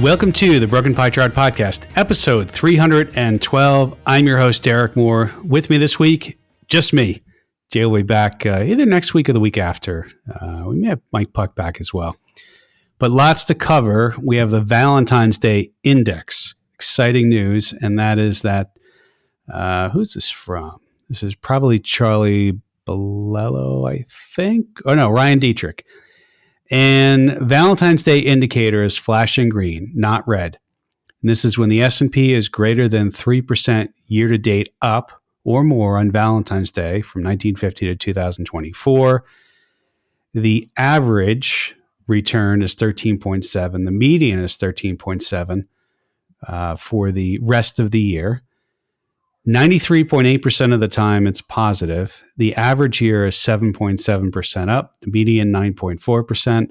Welcome to the Broken Pie Chart Podcast, episode 312. I'm your host, Derek Moore. With me this week, just me. Jay will be back either next week or the week after. We may have Mike Puck back as well. But lots to cover. We have the Valentine's Day Index. Exciting news, and that is that, who's this from? This is probably Charlie Bolello, I think. Oh, no, Ryan Dietrich. And Valentine's Day indicator is flashing green, not red. And this is when the S&P is greater than 3% year-to-date up or more on Valentine's Day from 1950 to 2024. The average return is 13.7. The median is 13.7 for the rest of the year. 93.8% of the time, it's positive. The average here is 7.7% up, the median 9.4%,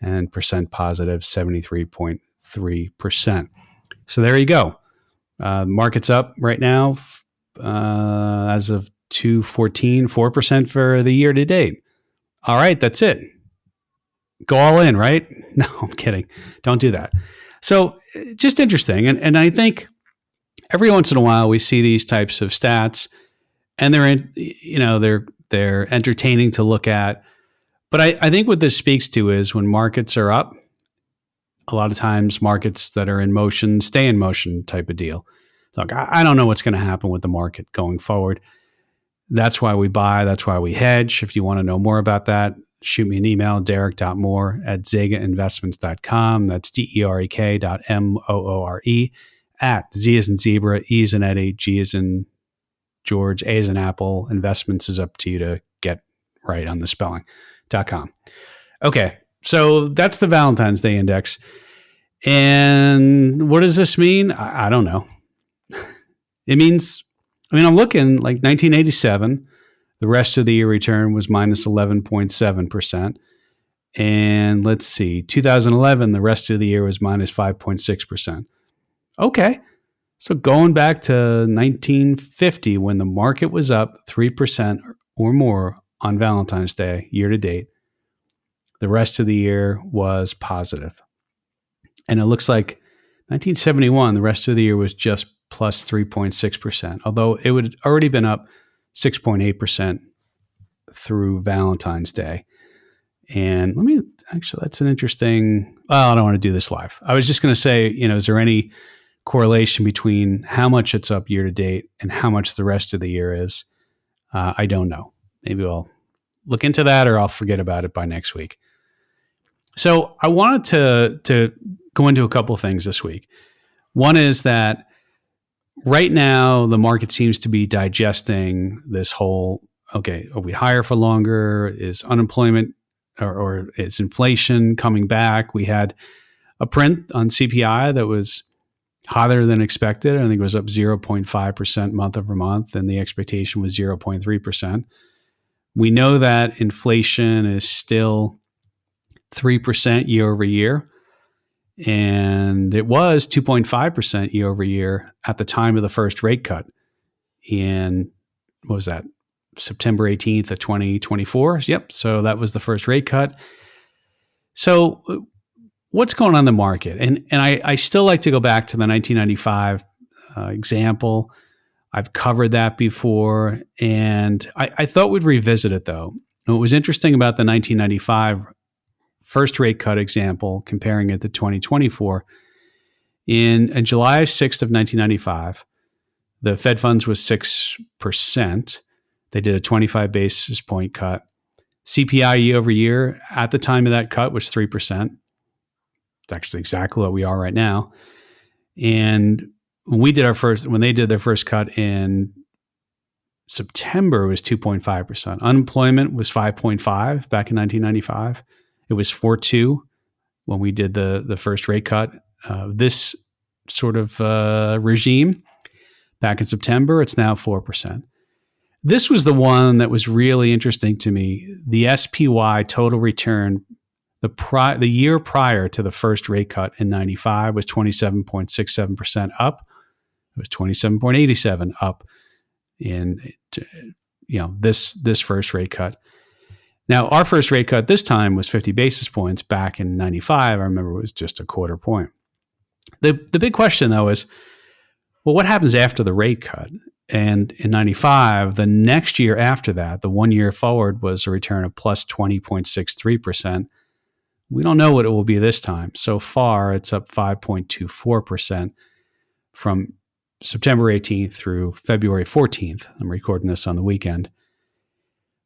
and percent positive 73.3%. So there you go. Market's up right now as of 2/14, 4% for the year to date. All right, that's it. Go all in, right? No, I'm kidding. Don't do that. So just interesting. And I think every once in a while, we see these types of stats, and they're entertaining to look at. But I think what this speaks to is when markets are up, a lot of times markets that are in motion stay in motion type of deal. Look, I don't know what's going to happen with the market going forward. That's why we buy. That's why we hedge. If you want to know more about that, shoot me an email, derek.moore@zegainvestments.com. That's derek.moore at Z as in zebra, E as in Eddie, G as in George, A as in Apple. Investments is up to you to get right on the spelling.com. Okay, so that's the Valentine's Day Index. And what does this mean? I don't know. It means, I'm looking like 1987, the rest of the year return was minus 11.7%. And let's see, 2011, the rest of the year was minus 5.6%. Okay, so going back to 1950, when the market was up 3% or more on Valentine's Day, year to date, the rest of the year was positive. And it looks like 1971, the rest of the year was just plus 3.6%, although it would already been up 6.8% through Valentine's Day. And that's an interesting, I don't want to do this live. I was just going to say, is there any correlation between how much it's up year to date and how much the rest of the year is? I don't know. Maybe I'll look into that, or I'll forget about it by next week. So I wanted to go into a couple of things this week. One is that right now the market seems to be digesting this whole, okay, are we higher for longer? Is unemployment or is inflation coming back? We had a print on CPI that was hotter than expected. I think it was up 0.5% month over month, and the expectation was 0.3%. We know that inflation is still 3% year over year, and it was 2.5% year over year at the time of the first rate cut in, what was that, September 18th of 2024? Yep, so that was the first rate cut. So what's going on in the market? And I still like to go back to the 1995 example. I've covered that before, and I thought we'd revisit it, though. And what was interesting about the 1995 first rate cut example, comparing it to 2024, in July 6th of 1995, the Fed funds was 6%. They did a 25 basis point cut. CPI year over year at the time of that cut was 3%. It's actually exactly what we are right now. And when they did their first cut in September, it was 2.5%. Unemployment was 5.5 back in 1995. It was 4.2 when we did the first rate cut. This sort of regime back in September, it's now 4%. This was the one that was really interesting to me. The SPY total return, the year prior to the first rate cut in 95 was 27.67% up. It was 27.87 up in this first rate cut. Now, our first rate cut this time was 50 basis points. Back in 95, I remember it was just a quarter point. The big question, though, is, well, what happens after the rate cut? And in 95, the next year after that, the 1 year forward was a return of plus 20.63%. We don't know what it will be this time. So far, it's up 5.24% from September 18th through February 14th. I'm recording this on the weekend.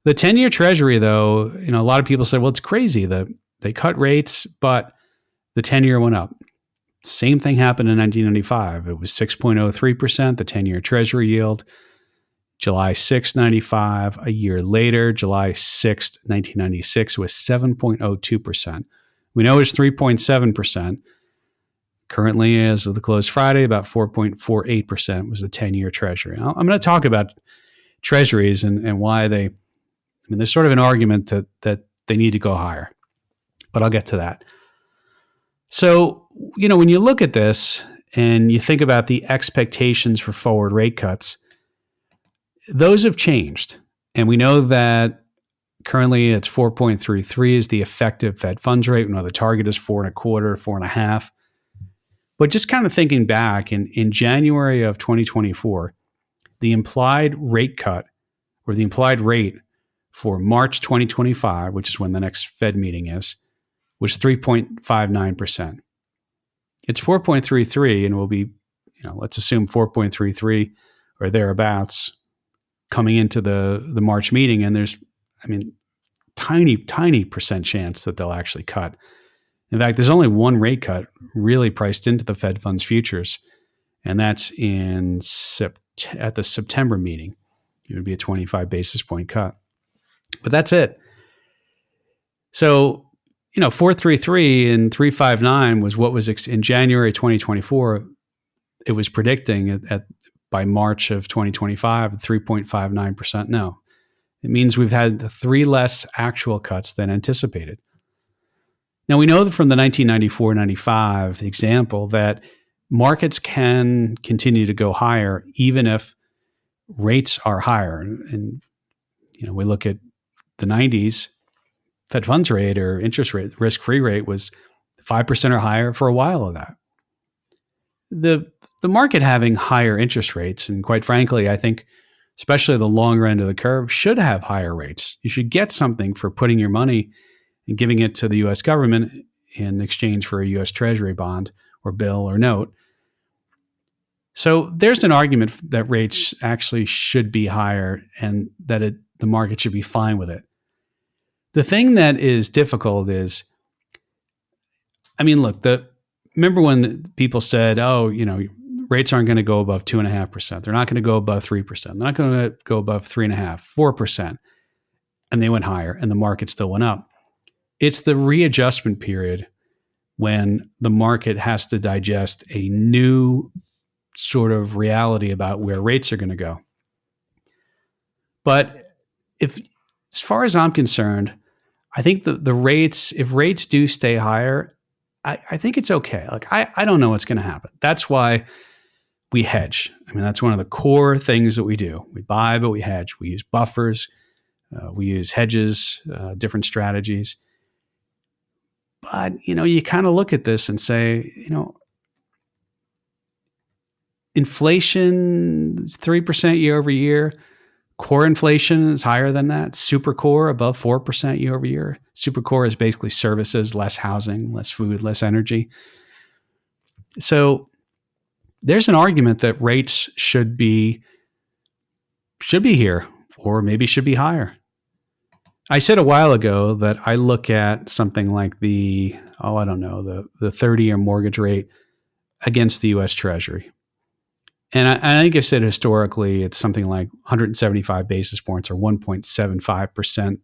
The 10-year Treasury, though, a lot of people say, well, it's crazy. They cut rates, but the 10-year went up. Same thing happened in 1995. It was 6.03%, the 10-year Treasury yield. July 6, 95. A year later, July 6, 1996, was 7.02%. We know it's 3.7%. Currently, as of the close Friday, about 4.48% was the 10-year Treasury. I'm going to talk about Treasuries and why there's sort of an argument that they need to go higher, but I'll get to that. So, when you look at this and you think about the expectations for forward rate cuts, those have changed. And we know that currently it's 4.33 is the effective Fed funds rate. We know the target is 4.25, 4.5. But just kind of thinking back in January of 2024, the implied rate cut, or the implied rate for March 2025, which is when the next Fed meeting is, was 3.59%. It's 4.33 and will be, let's assume 4.33 or thereabouts coming into the March meeting. And there's, tiny percent chance that they'll actually cut. In fact, there's only one rate cut really priced into the Fed funds futures, and that's at the September meeting. It would be a 25 basis point cut. But that's it. So, 433 and 359 was what was in January 2024. It was predicting by March of 2025, 3.59%. No, it means we've had 3 less actual cuts than anticipated. Now, we know that from the 1994-95 example that markets can continue to go higher even if rates are higher. And we look at the 90s, Fed funds rate or interest rate, risk-free rate was 5% or higher for a while of that. The market having higher interest rates, and quite frankly, I think especially the longer end of the curve, should have higher rates. You should get something for putting your money and giving it to the U.S. government in exchange for a U.S. Treasury bond or bill or note. So there's an argument that rates actually should be higher and that the market should be fine with it. The thing that is difficult is, remember when people said, rates aren't going to go above 2.5%. They're not going to go above 3%. They're not going to go above 3.5%, 4%. And they went higher and the market still went up. It's the readjustment period when the market has to digest a new sort of reality about where rates are going to go. But as far as I'm concerned, I think the rates, if rates do stay higher, I think it's okay. I don't know what's going to happen. That's why we hedge. That's one of the core things that we do. We buy, but we hedge. We use buffers. We use hedges, different strategies. But, you kind of look at this and say, inflation, 3% year over year. Core inflation is higher than that. Super core above 4% year over year. Super core is basically services, less housing, less food, less energy. So there's an argument that rates should be here, or maybe should be higher. I said a while ago that I look at something like the 30-year mortgage rate against the U.S. Treasury. And I think I said historically it's something like 175 basis points or 1.75%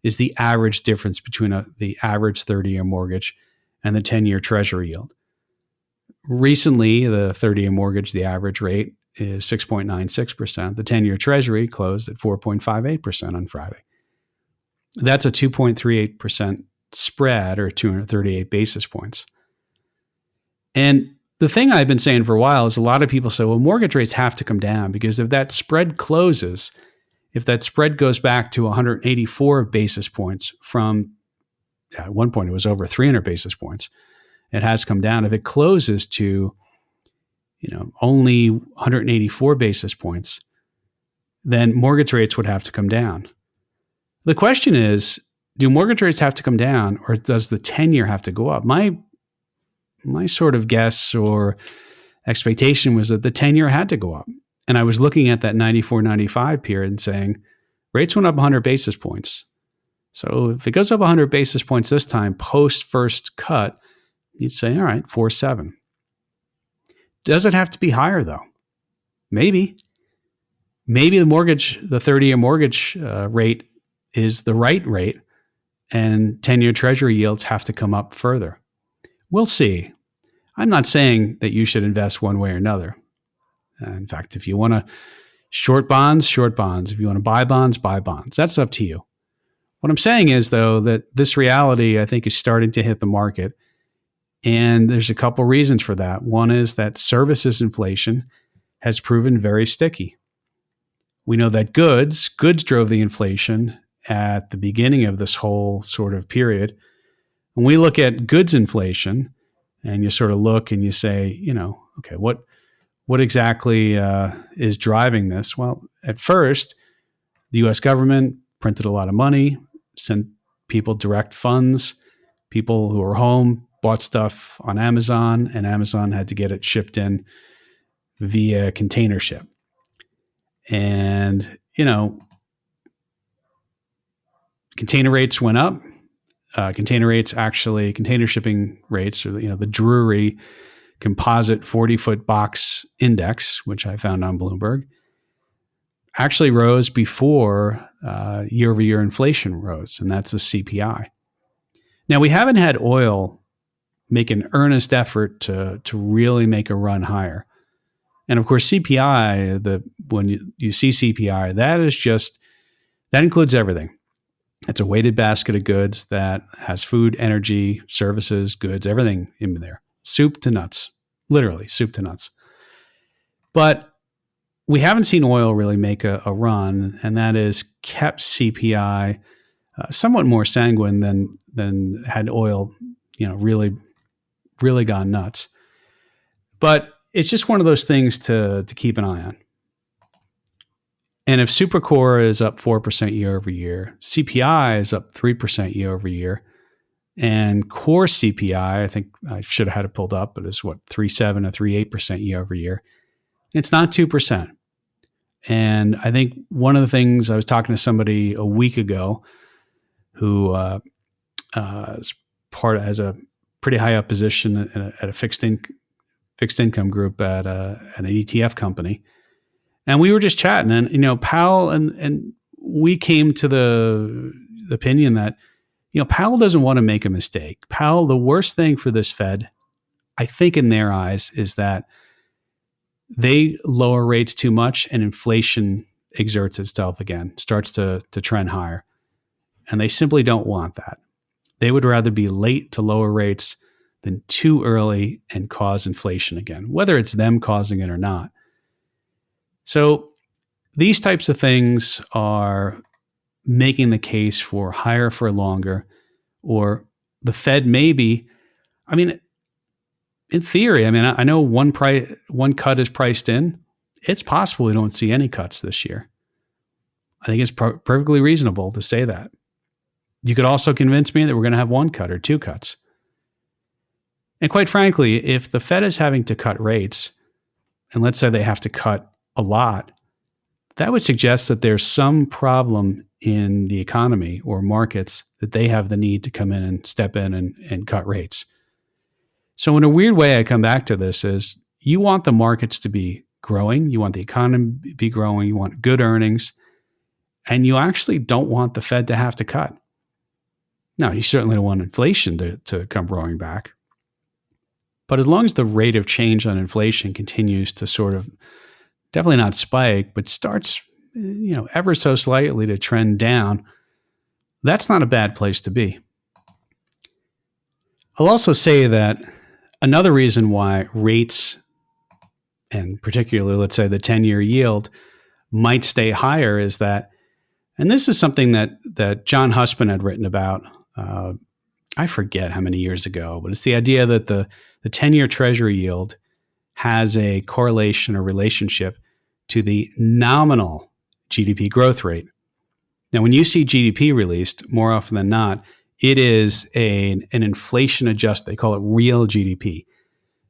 is the average difference between the average 30-year mortgage and the 10-year Treasury yield. Recently, the 30-year mortgage, the average rate is 6.96%. The 10-year Treasury closed at 4.58% on Friday. That's a 2.38% spread, or 238 basis points. And the thing I've been saying for a while is a lot of people say, well, mortgage rates have to come down because if that spread closes, if that spread goes back to 184 basis points from, at one point it was over 300 basis points. it has come down. If it closes to, only 184 basis points, then mortgage rates would have to come down. The question is, do mortgage rates have to come down, or does the 10-year have to go up? My sort of guess or expectation was that the 10-year had to go up. And I was looking at that 94-95 period and saying, rates went up 100 basis points. So if it goes up 100 basis points this time, post first cut, you'd say, all right, 4.7. Does it have to be higher, though? Maybe. Maybe the 30-year mortgage rate is the right rate, and 10-year treasury yields have to come up further. We'll see. I'm not saying that you should invest one way or another. In fact, if you want to short bonds, short bonds. If you want to buy bonds, buy bonds. That's up to you. What I'm saying is, though, that this reality, I think, is starting to hit the market. And there's a couple reasons for that. One is that services inflation has proven very sticky. We know that goods drove the inflation at the beginning of this whole sort of period. When we look at goods inflation, and you sort of look and you say, okay, what exactly is driving this? Well, at first, the U.S. government printed a lot of money, sent people direct funds. People who were home bought stuff on Amazon, and Amazon had to get it shipped in via container ship. And, container rates went up. Container shipping rates, or the Drury composite 40-foot box index, which I found on Bloomberg, actually rose before year-over-year inflation rose, and that's the CPI. Now, we haven't had oil make an earnest effort to really make a run higher. And of course, CPI, when you see CPI, that includes everything. It's a weighted basket of goods that has food, energy, services, goods, everything in there. Soup to nuts, literally soup to nuts. But we haven't seen oil really make a run, and that has kept CPI somewhat more sanguine than had oil, really gone nuts. But it's just one of those things to keep an eye on. And if Supercore is up 4% year over year, CPI is up 3% year over year, and core CPI, I think I should have had it pulled up, but it's 3.7 or 3.8% year over year. It's not 2%. And I think one of the things, I was talking to somebody a week ago who has a pretty high up position at a fixed income group at an ETF company. And we were just chatting, and Powell and we came to the opinion that Powell doesn't want to make a mistake. Powell, the worst thing for this Fed, I think in their eyes, is that they lower rates too much and inflation exerts itself again, starts to trend higher. And they simply don't want that. They would rather be late to lower rates than too early and cause inflation again, whether it's them causing it or not. So these types of things are making the case for higher for longer, or the Fed maybe, in theory, I know one cut is priced in. It's possible we don't see any cuts this year. I think it's perfectly reasonable to say that. You could also convince me that we're going to have one cut or two cuts. And quite frankly, if the Fed is having to cut rates, and let's say they have to cut a lot, that would suggest that there's some problem in the economy or markets that they have the need to come in and step in and cut rates. So in a weird way, I come back to this is you want the markets to be growing, you want the economy to be growing, you want good earnings, and you actually don't want the Fed to have to cut. Now, you certainly don't want inflation to come roaring back. But as long as the rate of change on inflation continues to sort of definitely not spike, but starts, ever so slightly to trend down, that's not a bad place to be. I'll also say that another reason why rates, and particularly, let's say the 10-year yield, might stay higher is that, and this is something that John Hussman had written about I forget how many years ago, but it's the idea that the 10-year treasury yield has a correlation or relationship to the nominal GDP growth rate. Now, when you see GDP released, more often than not, it is an inflation adjusted. They call it real GDP.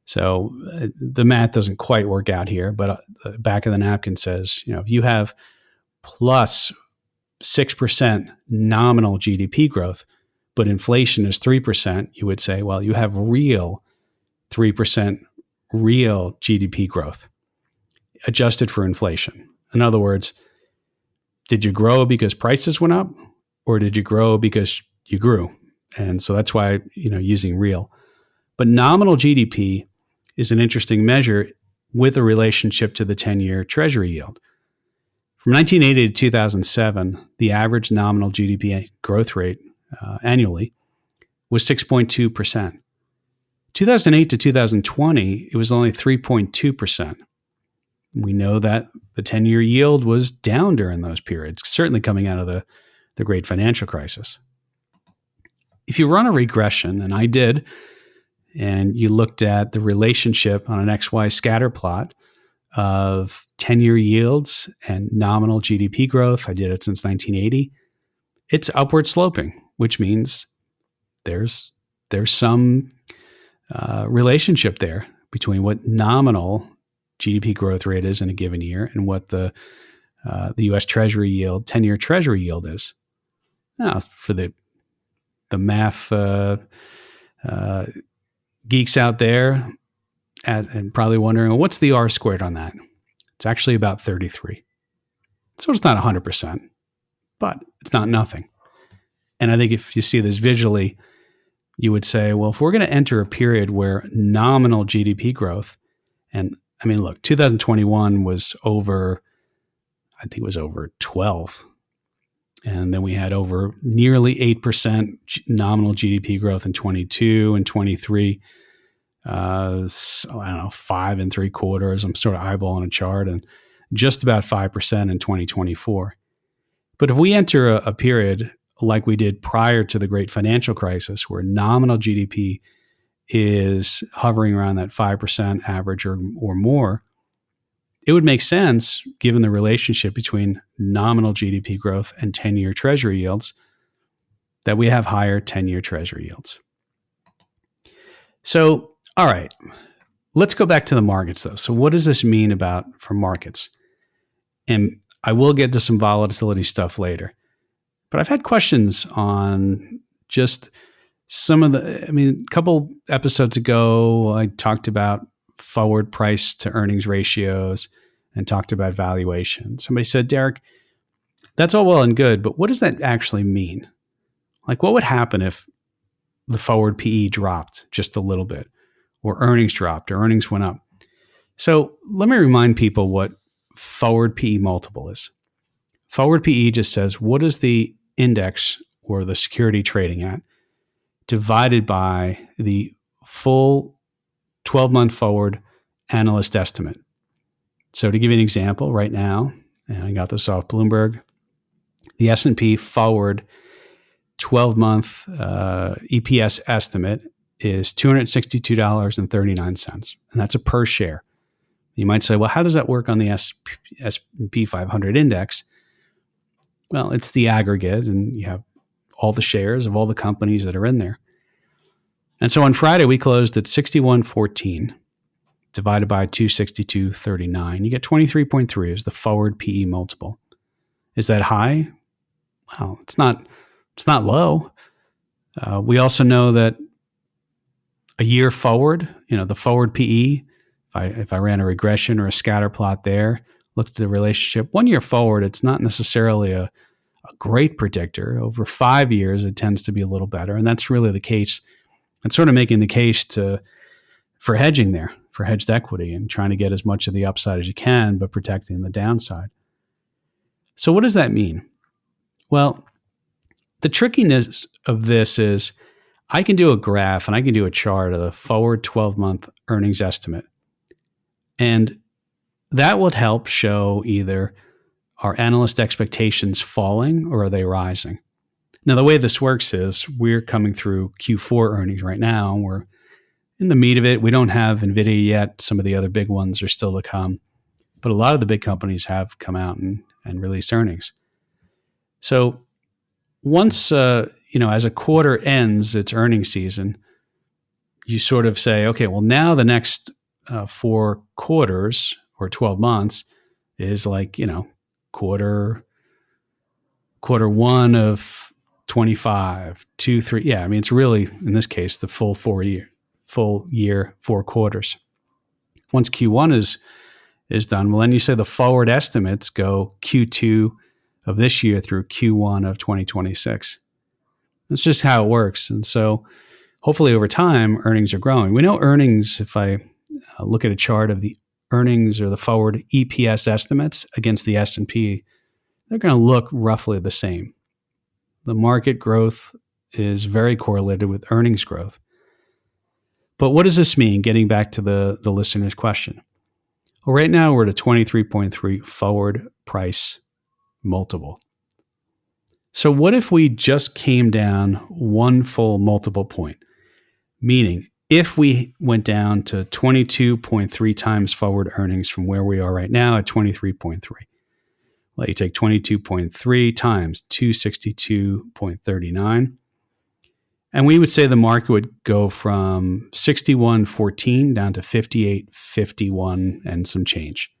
So the math doesn't quite work out here, but the back of the napkin says, if you have plus 6% nominal GDP growth, but inflation is 3%, you would say, well, you have real 3% real GDP growth adjusted for inflation. In other words, did you grow because prices went up, or did you grow because you grew? And so that's why, using real. But nominal GDP is an interesting measure with a relationship to the 10-year treasury yield. From 1980 to 2007, the average nominal GDP growth rate annually was 6.2%. 2008 to 2020, it was only 3.2%. We know that the 10-year yield was down during those periods, certainly coming out of the great financial crisis. If you run a regression, and I did, and you looked at the relationship on an XY scatter plot of 10-year yields and nominal GDP growth, I did it since 1980, it's upward sloping, which means there's some relationship there between what nominal GDP growth rate is in a given year and what the U.S. Treasury yield, 10-year Treasury yield is. Now, for the math geeks out there and probably wondering, well, what's the R squared on that? It's actually about 33. So it's not 100%, but it's not nothing. And I think if you see this visually, you would say, well, if we're going to enter a period where nominal GDP growth, and I mean, look, 2021 was over, I think it was over 12. And then we had over nearly 8% nominal GDP growth in 22 and 23. So I don't know, 5 3/4. I'm sort of eyeballing a chart, and just about 5% in 2024. But if we enter a period like we did prior to the great financial crisis, where nominal GDP is hovering around that 5% average or more, it would make sense, given the relationship between nominal GDP growth and 10-year treasury yields, that we have higher 10-year treasury yields. So, all right, let's go back to the markets, though. So what does this mean for markets? And I will get to some volatility stuff later. But I've had questions on just some of a couple episodes ago, I talked about forward price to earnings ratios and talked about valuation. Somebody said, Derek, that's all well and good, but what does that actually mean? Like, what would happen if the forward PE dropped just a little bit, or earnings dropped, or earnings went up? So let me remind people what forward PE multiple is. Forward PE just says, what is the index or the security trading at divided by the full 12-month forward analyst estimate. So to give you an example, right now, and I got this off Bloomberg, the S&P forward 12-month EPS estimate is $262.39, and that's a per share. You might say, well, how does that work on the S&P 500 index? Well, it's the aggregate, and you have all the shares of all the companies that are in there. And so on Friday, we closed at 61.14 divided by 262.39. You get 23.3 as the forward PE multiple. Is that high? Well, it's not low. We also know that a year forward, the forward PE, if I ran a regression or a scatter plot there, looked at the relationship, 1 year forward, it's not necessarily a great predictor. Over 5 years, it tends to be a little better. And that's really the case. It's sort of making the case for hedging there, for hedged equity, and trying to get as much of the upside as you can, but protecting the downside. So what does that mean? Well, the trickiness of this is I can do a graph and I can do a chart of the forward 12-month earnings estimate. And that would help show either are analyst expectations falling or are they rising? Now, the way this works is we're coming through Q4 earnings right now. We're in the meat of it. We don't have NVIDIA yet. Some of the other big ones are still to come. But a lot of the big companies have come out and released earnings. So once, as a quarter ends its earnings season, you sort of say, okay, well, now the next 4 quarters or 12 months is like, quarter one of 25, 2, 3. Yeah, I mean, it's really, in this case, the full year, 4 quarters. Once Q1 is done, well, then you say the forward estimates go Q2 of this year through Q1 of 2026. That's just how it works. And so hopefully over time, earnings are growing. We know earnings, if I look at a chart of the earnings or the forward EPS estimates against the S&P, they're going to look roughly the same. The market growth is very correlated with earnings growth. But what does this mean, getting back to the listener's question? Well, right now we're at a 23.3 forward price multiple. So what if we just came down one full multiple point? Meaning, if we went down to 22.3 times forward earnings from where we are right now at 23.3, well, you take 22.3 times 262.39, and we would say the market would go from 61.14 down to 58.51 and some change.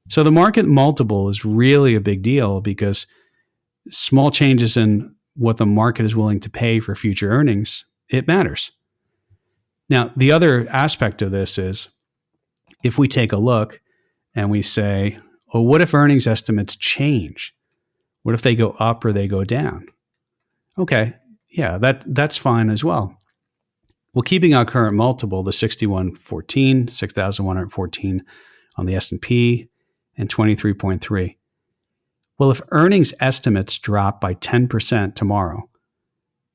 So the market multiple is really a big deal because small changes in what the market is willing to pay for future earnings, it matters. Now, the other aspect of this is if we take a look and we say, well, what if earnings estimates change? What if they go up or they go down? Okay, yeah, that's fine as well. Well, keeping our current multiple, the 6,114 on the S&P and 23.3. Well, if earnings estimates drop by 10% tomorrow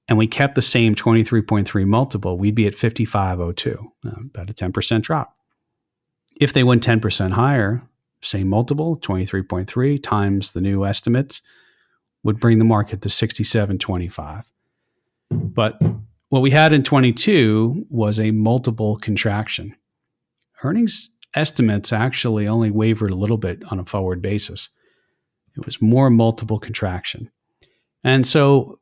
and we kept the same 23.3 multiple, we'd be at 55.02, about a 10% drop. If they went 10% higher, same multiple, 23.3 times the new estimates, would bring the market to 67.25. But what we had in 22 was a multiple contraction. Earnings estimates actually only wavered a little bit on a forward basis. It was more multiple contraction. And so,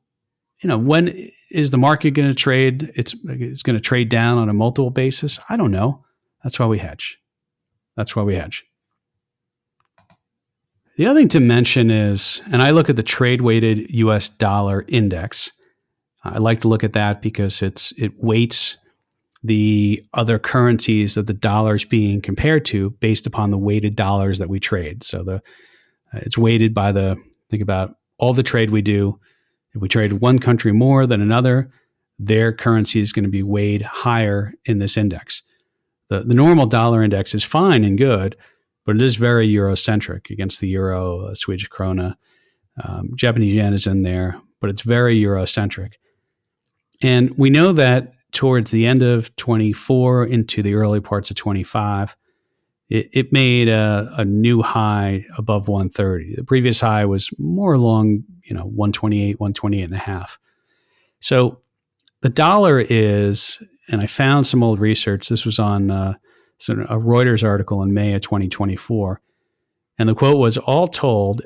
when is the market going to trade? It's going to trade down on a multiple basis? I don't know. That's why we hedge. The other thing to mention is, and I look at the trade-weighted US dollar index. I like to look at that because it weights the other currencies that the dollar is being compared to based upon the weighted dollars that we trade. So it's weighted by think about all the trade we do. If we trade one country more than another, their currency is going to be weighed higher in this index. The normal dollar index is fine and good, but it is very Eurocentric against the euro, Swedish krona. Japanese yen is in there, but it's very Eurocentric. And we know that towards the end of 24 into the early parts of 25, it made a new high above 130. The previous high was more along, 128, 128 and a half. So the dollar is, and I found some old research. This was on a Reuters article in May of 2024. And the quote was, all told,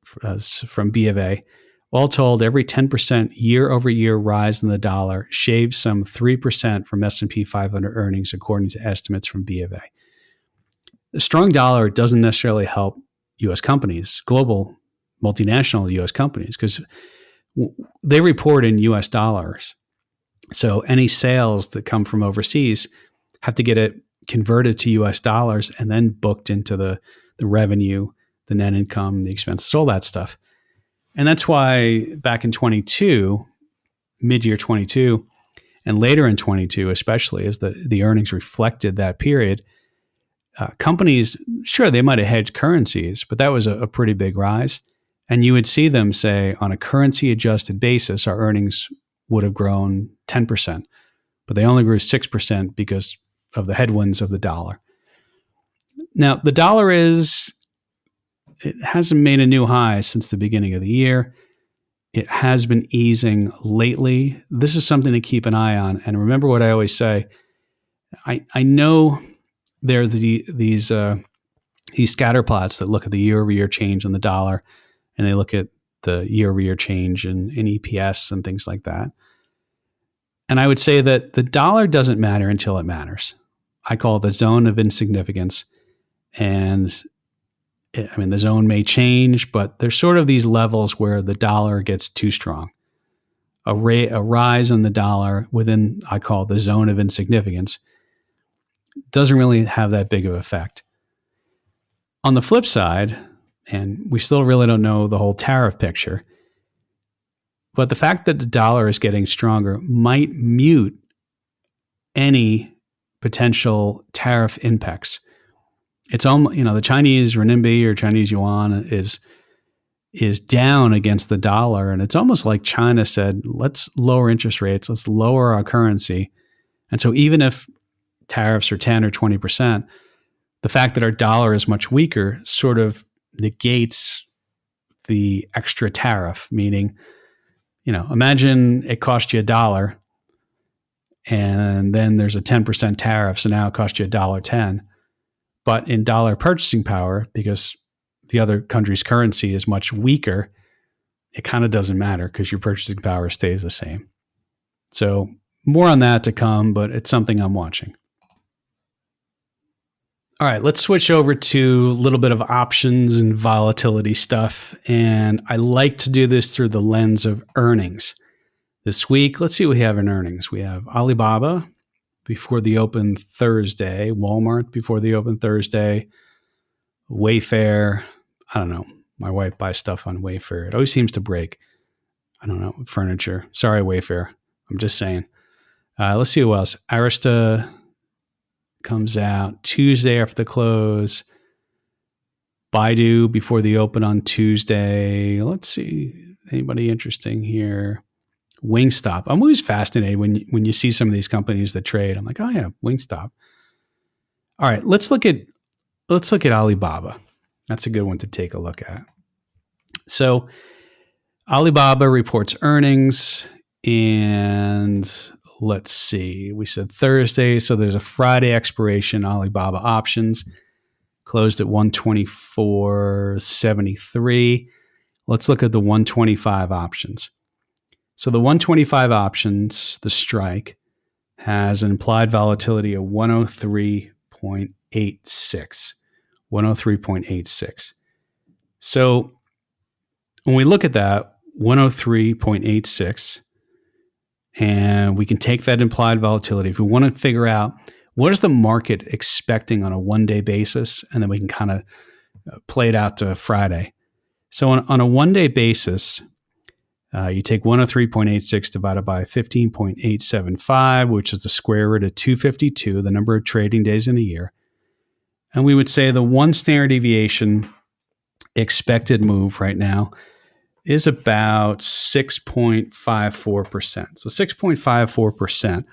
from B of A, all told, every 10% year-over-year rise in the dollar shaves some 3% from S&P 500 earnings, according to estimates from B of A. The strong dollar doesn't necessarily help U.S. companies, global multinational U.S. companies, because they report in U.S. dollars. So any sales that come from overseas have to get it converted to U.S. dollars and then booked into the revenue, the net income, the expenses, all that stuff. And that's why back in 22, mid-year 22, and later in 22 especially, as the earnings reflected that period, companies, sure, they might have hedged currencies, but that was a pretty big rise. And you would see them say, on a currency-adjusted basis, our earnings would have grown 10%, but they only grew 6% because of the headwinds of the dollar. Now, the dollar it hasn't made a new high since the beginning of the year. It has been easing lately. This is something to keep an eye on. And remember what I always say. I know there are these scatter plots that look at the year-over-year change in the dollar, and they look at the year-over-year change in EPS and things like that. And I would say that the dollar doesn't matter until it matters. I call it the zone of insignificance. And the zone may change, but there's sort of these levels where the dollar gets too strong. A rise in the dollar within, I call it the zone of insignificance, doesn't really have that big of an effect. On the flip side, and we still really don't know the whole tariff picture, but the fact that the dollar is getting stronger might mute any potential tariff impacts. It's almost, the Chinese renminbi or Chinese yuan is down against the dollar, and it's almost like China said, let's lower interest rates, let's lower our currency. And so even if tariffs are 10 or 20%, the fact that our dollar is much weaker sort of negates the extra tariff, meaning, imagine it cost you $1 and then there's a 10% tariff. So now it costs you $1.10. But in dollar purchasing power, because the other country's currency is much weaker, it kind of doesn't matter because your purchasing power stays the same. So more on that to come, but it's something I'm watching. All right, let's switch over to a little bit of options and volatility stuff. And I like to do this through the lens of earnings. This week, let's see what we have in earnings. We have Alibaba before the open Thursday, Walmart before the open Thursday, Wayfair. I don't know. My wife buys stuff on Wayfair. It always seems to break. I don't know. Furniture. Sorry, Wayfair. I'm just saying. Let's see who else. Arista comes out Tuesday after the close. Baidu before the open on Tuesday. Let's see. Anybody interesting here? Wingstop. I'm always fascinated when you see some of these companies that trade. I'm like, oh yeah, Wingstop. All right, let's look at Alibaba. That's a good one to take a look at. So Alibaba reports earnings, and let's see. We said Thursday, so there's a Friday expiration. Alibaba options closed at 124.73. Let's look at the 125 options. So the 125 options, the strike, has an implied volatility of 103.86. 103.86. So when we look at that, 103.86, and we can take that implied volatility. If we want to figure out what is the market expecting on a one-day basis, and then we can kind of play it out to Friday. So on a one-day basis, you take 103.86 divided by 15.875, which is the square root of 252, the number of trading days in a year. And we would say the one standard deviation expected move right now is about 6.54%. So 6.54%,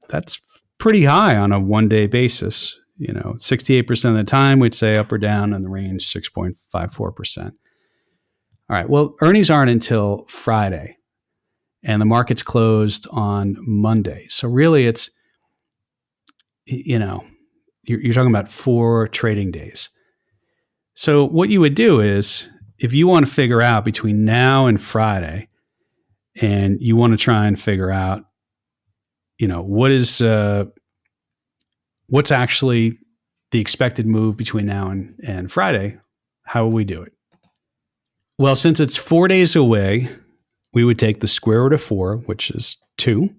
that's pretty high on a one-day basis. 68% of the time, we'd say up or down in the range 6.54%. All right, well, earnings aren't until Friday, and the market's closed on Monday. So really it's, you're talking about 4 trading days. So what you would do is, if you want to figure out between now and Friday, and you want to try and figure out, what's actually the expected move between now and Friday, how will we do it? Well, since it's 4 days away, we would take the square root of 4, which is 2,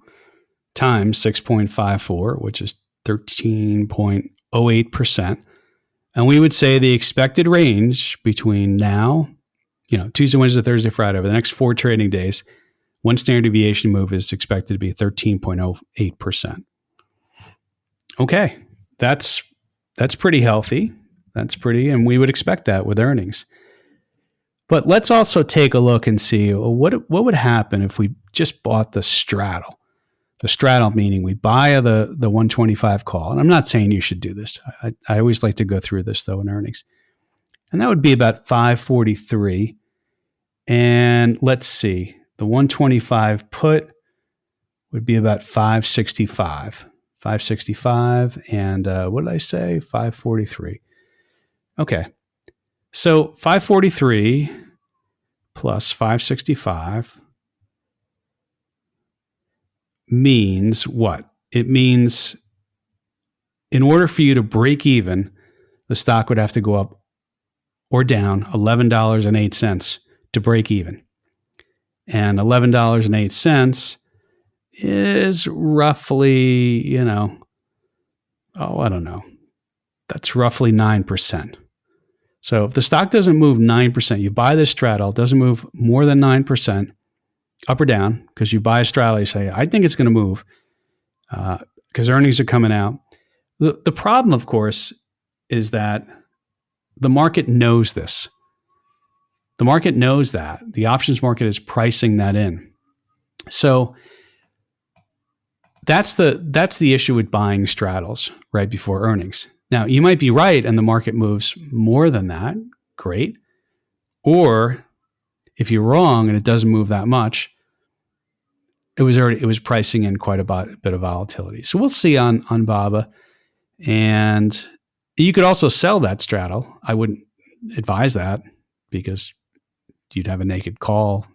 times 6.54, which is 13.08%. And we would say the expected range between now, Tuesday, Wednesday, Thursday, Friday, over the next 4 trading days, one standard deviation move is expected to be 13.08%. Okay, that's pretty healthy. And we would expect that with earnings. But let's also take a look and see what would happen if we just bought the straddle. The straddle meaning we buy the 125 call. And I'm not saying you should do this. I always like to go through this, though, in earnings. And that would be about 543. And let's see, the 125 put would be about 565. 565 and what did I say? 543. Okay. So 543 plus 565 means what? It means in order for you to break even, the stock would have to go up or down $11.08 to break even. And $11.08 is roughly, I don't know. That's roughly 9%. So if the stock doesn't move 9%, you buy this straddle, it doesn't move more than 9% up or down, because you buy a straddle, you say, I think it's going to move because earnings are coming out. The problem, of course, is that the market knows this. The market knows that. The options market is pricing that in. So that's the issue with buying straddles right before earnings. Now, you might be right and the market moves more than that. Great. Or if you're wrong and it doesn't move that much, it was pricing in quite a bit of volatility. So we'll see on BABA. And you could also sell that straddle. I wouldn't advise that because you'd have a naked call.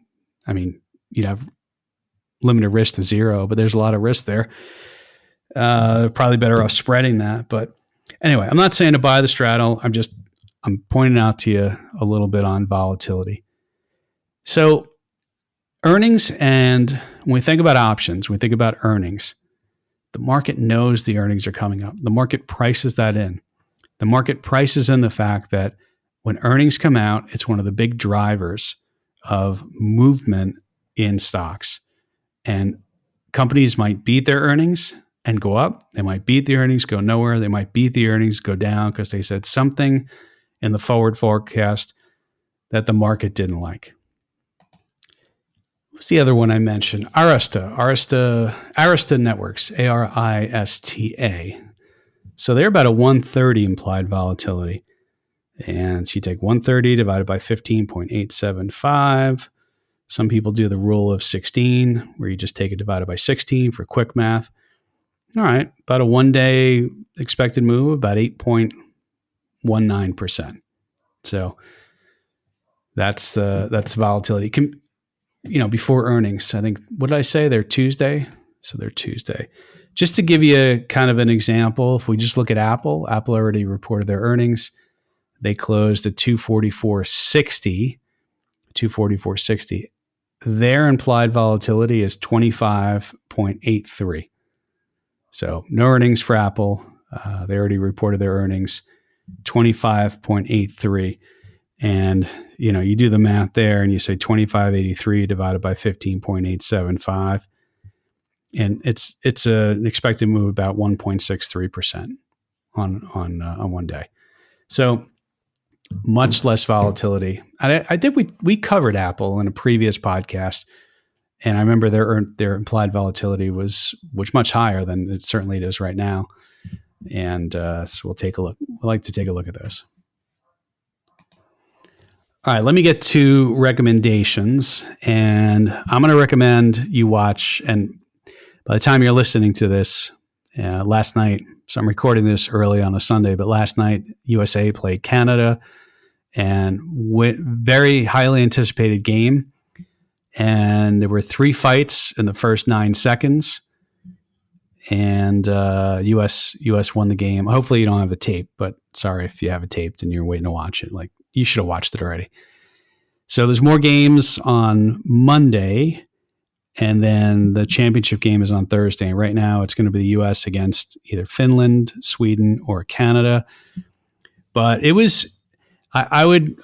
I mean, you'd have limited risk to zero, but there's a lot of risk there. Probably better off spreading that. But anyway, I'm not saying to buy the straddle. I'm pointing out to you a little bit on volatility. So earnings, and when we think about options, when we think about earnings, the market knows the earnings are coming up. The market prices that in. The market prices in the fact that when earnings come out, it's one of the big drivers of movement in stocks. And companies might beat their earnings and go up. They might beat the earnings, go nowhere. They might beat the earnings, go down because they said something in the forward forecast that the market didn't like. What's the other one I mentioned? Arista Networks, Arista. So they're about a 130 implied volatility. And so you take 130 divided by 15.875. Some people do the rule of 16, where you just take it divided by 16 for quick math. All right, about a one-day expected move, about 8.19%. So that's volatility. Before earnings, I think, what did I say? They're Tuesday. So they're Tuesday. Just to give you kind of an example, if we just look at Apple already reported their earnings. They closed at 244.60. Their implied volatility is 25.83. So no earnings for Apple. They already reported their earnings, 25.83. And, you do the math there and you say 25.83 divided by 15.875. And it's an expected move about 1.63% on one day. So much less volatility. I think we covered Apple in a previous podcast, and I remember their implied volatility was much higher than it certainly is right now. And so we'll take a look. We'd like to take a look at those. All right, let me get to recommendations, and I'm going to recommend you watch. And by the time you're listening to this, last night, so I'm recording this early on a Sunday, but last night USA played Canada, and very highly anticipated game. And there were 3 fights in the first 9 seconds, and US won the game. Hopefully you don't have a tape, but sorry if you have it taped and you're waiting to watch it. Like, you should have watched it already. So there's more games on Monday, and then the championship game is on Thursday. And right now it's going to be the U.S. against either Finland, Sweden, or Canada. But I would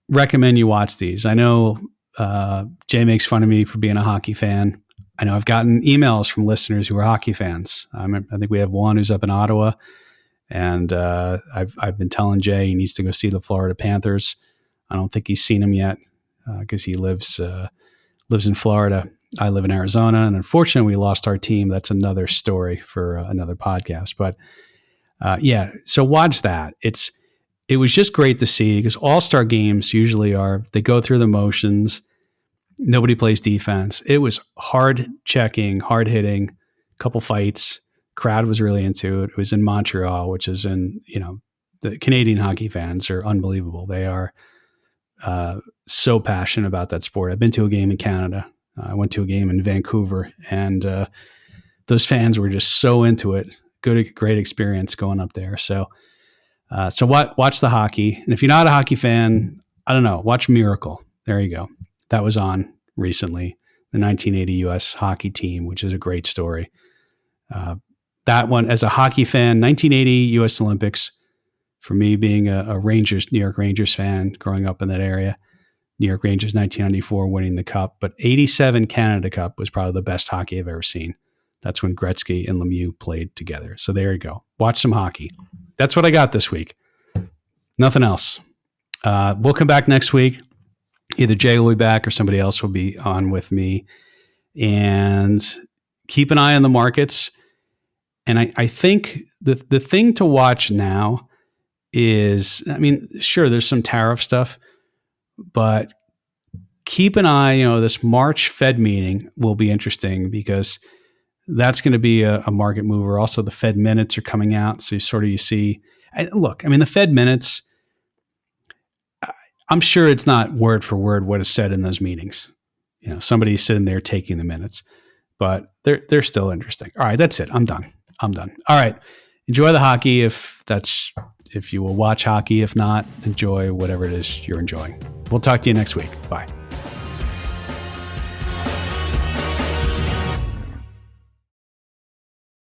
recommend you watch these. I know Jay makes fun of me for being a hockey fan. I know I've gotten emails from listeners who are hockey fans. I think we have one who's up in Ottawa, and I've been telling Jay he needs to go see the Florida Panthers. I don't think he's seen them yet because he lives in Florida. I live in Arizona, and unfortunately, we lost our team. That's another story for another podcast. But so watch that. It was just great to see, because all-star games usually they go through the motions. Nobody plays defense. It was hard checking, hard hitting, couple fights. Crowd was really into it. It was in Montreal, which is in, the Canadian hockey fans are unbelievable. They are so passionate about that sport. I've been to a game in Canada. I went to a game in Vancouver, and those fans were just so into it. Great experience going up there. So watch the hockey. And if you're not a hockey fan, I don't know, watch Miracle. There you go. That was on recently, the 1980 U.S. hockey team, which is a great story. That one, as a hockey fan, 1980 U.S. Olympics, for me being a New York Rangers fan, growing up in that area, New York Rangers 1994 winning the Cup, but 87 Canada Cup was probably the best hockey I've ever seen. That's when Gretzky and Lemieux played together. So there you go. Watch some hockey. That's what I got this week. Nothing else. We'll come back next week. Either Jay will be back or somebody else will be on with me. And keep an eye on the markets. And I think the thing to watch now is, sure, there's some tariff stuff, but keep an eye, this March Fed meeting will be interesting because that's going to be a market mover. Also, the Fed minutes are coming out. So you see, the Fed minutes, I'm sure it's not word for word what is said in those meetings. Somebody's sitting there taking the minutes, but they're still interesting. All right, that's it. I'm done. All right. Enjoy the hockey if you will watch hockey. If not, enjoy whatever it is you're enjoying. We'll talk to you next week. Bye.